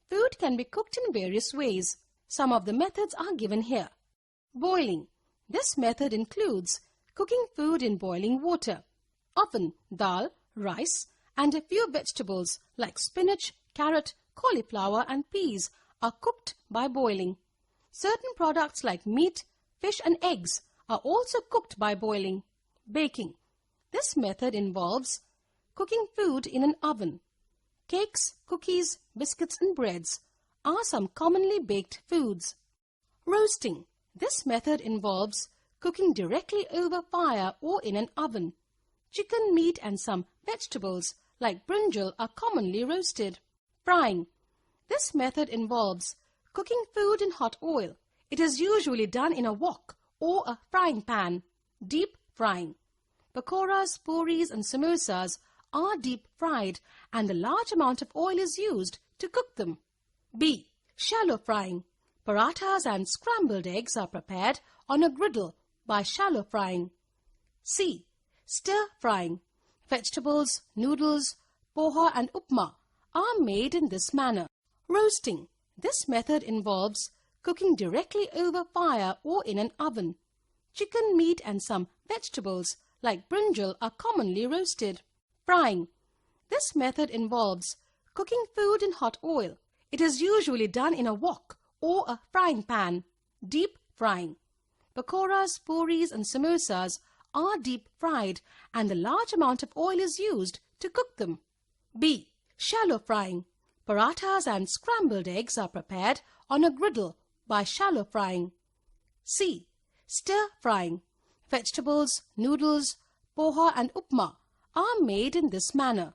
Food can be cooked in various ways. Some of the methods are given here. Boiling. This method includes cooking food in boiling water. Often dal, rice, and a few vegetables like spinach, carrot, cauliflower, and peas are cooked by boiling. Certain products like meat, fish, and eggs are also cooked by boiling. Baking. This method involves cooking food in an oven. Cakes, cookies, biscuits, and breads are some commonly baked foods. Roasting. This method involves cooking directly over fire or in an oven. Chicken, meat, and some vegetables like brinjal are commonly roasted. Frying. This method involves cooking food in hot oil. It is usually done in a wok or a frying pan. Deep frying. Pakoras, puris, and samosas are deep fried and a large amount of oil is used to cook them. B. Shallow frying. Parathas and scrambled eggs are prepared on a griddle by shallow frying. C. Stir frying. Vegetables, noodles, poha, and upma are made in this manner. Roasting. This method involves cooking directly over fire or in an oven. Chicken, meat, and some vegetables like brinjal are commonly roasted. Frying. This method involves cooking food in hot oil. It is usually done in a wok or a frying pan. Deep frying. Pakoras, puris, and samosas are deep fried and a large amount of oil is used to cook them. B. Shallow frying. Parathas and scrambled eggs are prepared on a griddle by shallow frying. C. Stir frying. Vegetables, noodles, poha, and upma are made in this manner.